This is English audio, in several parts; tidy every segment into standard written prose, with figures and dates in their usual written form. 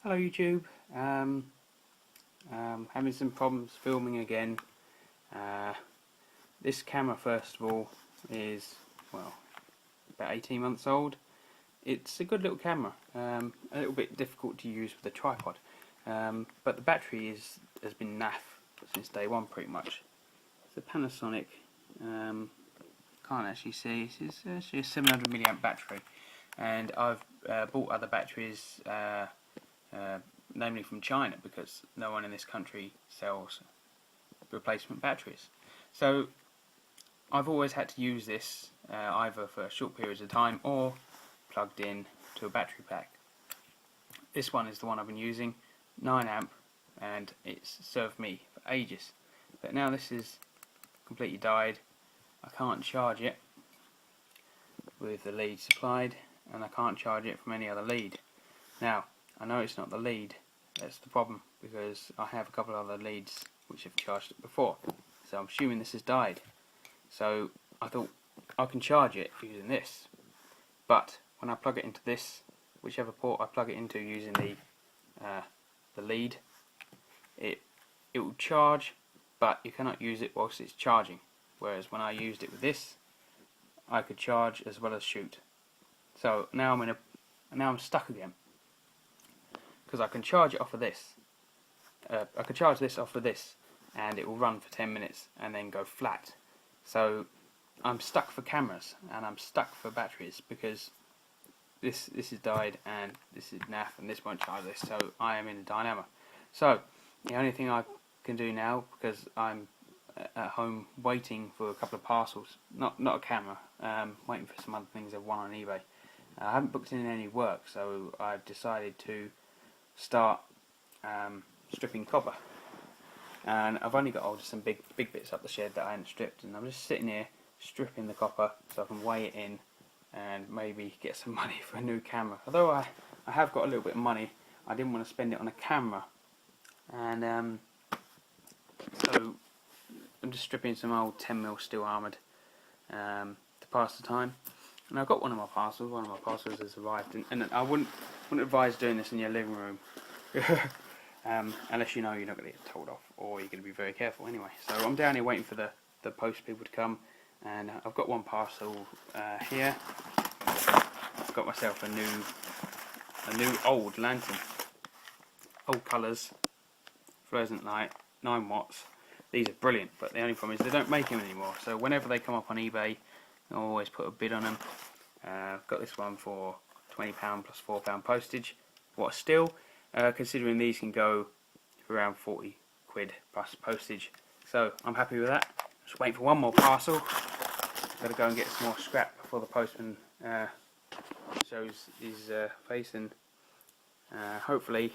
Hello YouTube. Having some problems filming again. This camera, first of all, is about 18 months old. It's a good little camera. A little bit difficult to use with a tripod, but the battery has been naff since day one pretty much. It's a Panasonic. Can't actually see. It's actually a 700 milliamp battery, and I've bought other batteries. Namely from China, because no one in this country sells replacement batteries. So I've always had to use this either for short periods of time or plugged in to a battery pack. This one is the one I've been using, 9 amp, and it's served me for ages. But now this is completely died. I can't charge it with the lead supplied, and I can't charge it from any other lead. Now, I know it's not the lead, that's the problem, because I have a couple of other leads which have charged it before. So I'm assuming this has died. So I thought I can charge it using this. But when I plug it into this, whichever port I plug it into using the lead, it will charge, but you cannot use it whilst it's charging. Whereas when I used it with this, I could charge as well as shoot. So now I'm stuck again, because I can charge it off of this. I can charge this off of this, and it will run for 10 minutes and then go flat. So I'm stuck for cameras, and I'm stuck for batteries, because this has died, and this is naff, and this won't charge this. So I am in a dilemma. So the only thing I can do now, because I'm at home waiting for a couple of parcels, not a camera, waiting for some other things I've won on eBay. I haven't booked in any work, so I've decided to start stripping copper, and I've only got hold of some big bits up the shed that I hadn't stripped, and I'm just sitting here stripping the copper so I can weigh it in and maybe get some money for a new camera. Although I have got a little bit of money, I didn't want to spend it on a camera, and so I'm just stripping some old 10mm steel armoured to pass the time. And I've got one of my parcels. One of my parcels has arrived, and I wouldn't advise doing this in your living room, unless you know you're not going to get told off, or you're going to be very careful anyway. So I'm down here waiting for the post people to come, and I've got one parcel here. I've got myself a new old lantern, old colours, fluorescent light, 9 watts. These are brilliant, but the only problem is they don't make them anymore. So whenever they come up on eBay, I always put a bid on them. I've got this one for £20 plus £4 postage. What still, considering these can go for around 40 quid plus postage. So I'm happy with that. Just waiting for one more parcel. Got to go and get some more scrap before the postman shows his face, and hopefully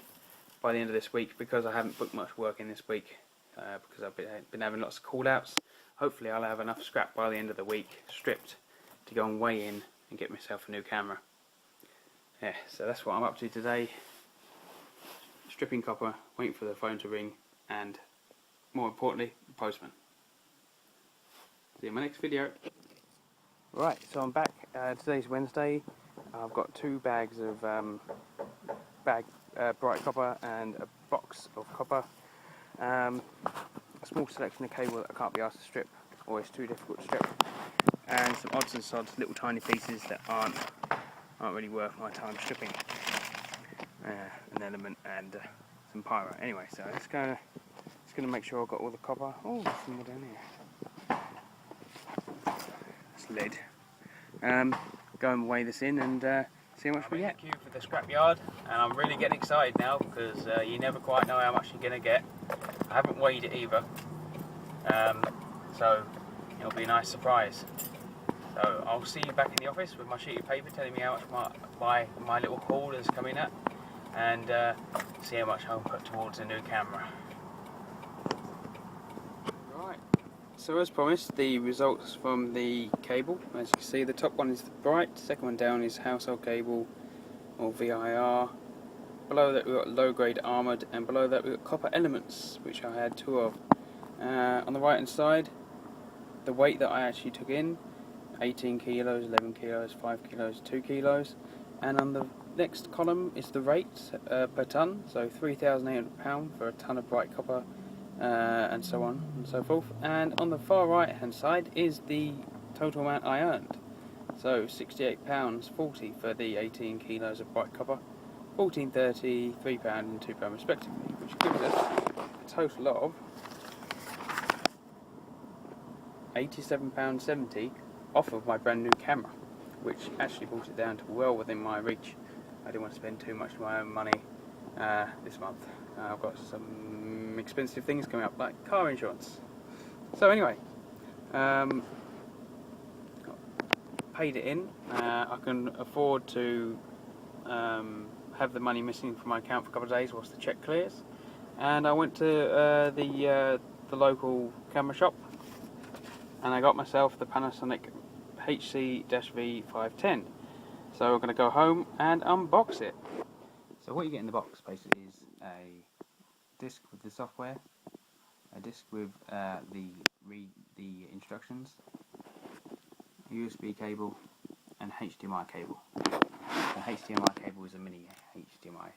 by the end of this week, because I haven't booked much work in this week, because I've been having lots of call outs. Hopefully I'll have enough scrap by the end of the week, stripped, to go and weigh in and get myself a new camera. Yeah, so that's what I'm up to today. Stripping copper, waiting for the phone to ring, and more importantly, the postman. See you in my next video. Right, so I'm back. Today's Wednesday. I've got 2 bags of bright copper and a box of copper. A small selection of cable that I can't be asked to strip, or it's too difficult to strip, and some odds and sods, little tiny pieces that aren't really worth my time stripping. An element and some pyro. Anyway, so let's go. Just gonna make sure I've got all the copper. Oh, there's some more down here. It's lead. Go and weigh this in and see how much we get. I'm in the queue for the scrapyard, and I'm really getting excited now, because you never quite know how much you're gonna get. I haven't weighed it either, so it'll be a nice surprise. So I'll see you back in the office with my sheet of paper telling me how much my little haul is coming at, and see how much I'll put towards a new camera. Right, so as promised, the results from the cable. As you can see, the top one is the bright, second one down is household cable, or VIR. Below that we've got low grade armoured, and below that we've got copper elements, which I had 2 of. On the right hand side, the weight that I actually took in, 18 kilos, 11 kilos, 5 kilos, 2 kilos, and on the next column is the rate per tonne, so £3,800 for a tonne of bright copper, and so on and so forth. And on the far right hand side is the total amount I earned. So £68.40 for the 18 kilos of bright copper, £14.30, £3 and £2 respectively, which gives us a total of £87.70 off of my brand new camera, which actually brought it down to well within my reach. I didn't want to spend too much of my own money this month. I've got some expensive things coming up, like car insurance. So anyway, paid it in. I can afford to have the money missing from my account for a couple of days whilst the check clears. And I went to the local camera shop, and I got myself the Panasonic HC-V510. So we're going to go home and unbox it. So what you get in the box basically is a disc with the software, a disc with the instructions, a USB cable, and HDMI cable. The HDMI cable is a mini HDMI.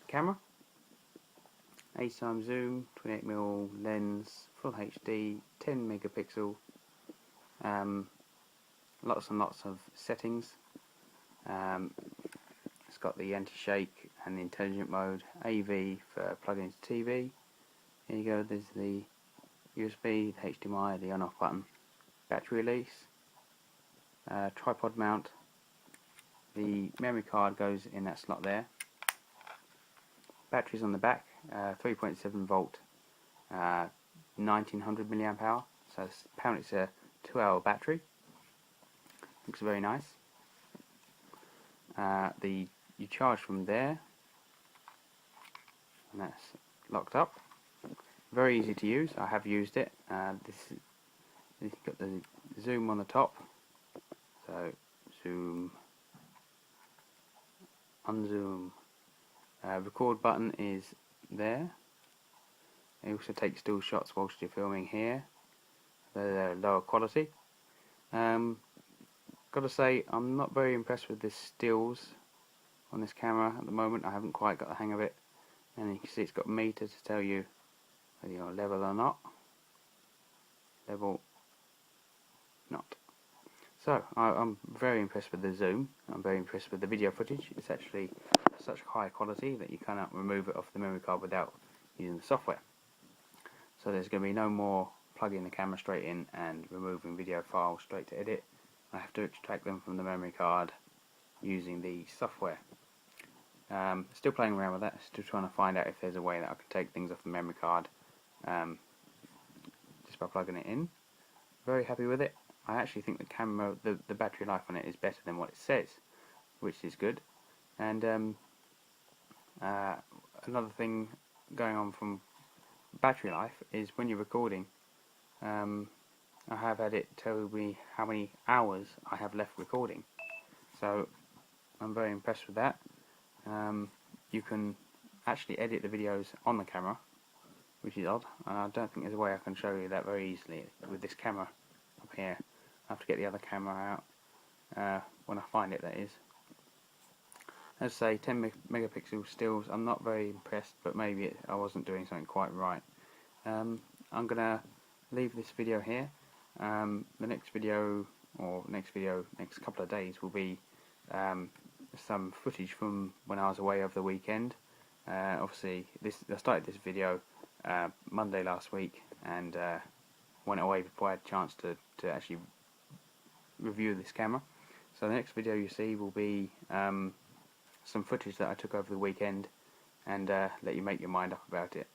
Camera, 8x zoom, 28mm lens, full HD, 10 megapixel, lots and lots of settings. It's got the anti-shake and the intelligent mode, AV for plugging into TV. Here you go, there's the USB, the HDMI, the on-off button, battery release, tripod mount. The memory card goes in that slot there. Batteries on the back, 3.7 volt, 1900 milliamp hour. So apparently it's a 2-hour battery. Looks very nice. You charge from there, and that's locked up. Very easy to use. I have used it. You've got the zoom on the top. So zoom, unzoom. Record button is there. It also takes still shots whilst you're filming here. They're lower quality. Gotta say, I'm not very impressed with the stills on this camera at the moment. I haven't quite got the hang of it. And you can see it's got a meter to tell you whether you're level or not. Level, not. So, I'm very impressed with the zoom. I'm very impressed with the video footage. It's actually such high quality that you cannot remove it off the memory card without using the software. So there's going to be no more plugging the camera straight in and removing video files straight to edit. I have to extract them from the memory card using the software. Still playing around with that, still trying to find out if there's a way that I can take things off the memory card just by plugging it in. Very happy with it. I actually think the camera, the battery life on it is better than what it says, which is good. And another thing going on from battery life is when you're recording, I have had it tell me how many hours I have left recording. So I'm very impressed with that. You can actually edit the videos on the camera, which is odd. I don't think there's a way I can show you that very easily with this camera up here. I have to get the other camera out when I find it, that is. As I say, 10 megapixel stills. I'm not very impressed, but maybe I wasn't doing something quite right. I'm going to leave this video here. The next video, next couple of days, will be some footage from when I was away over the weekend. Obviously, I started this video Monday last week, and went away before I had a chance to actually review this camera. So the next video you see will be some footage that I took over the weekend, and let you make your mind up about it.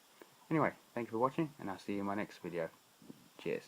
Anyway, thank you for watching, and I'll see you in my next video. Cheers.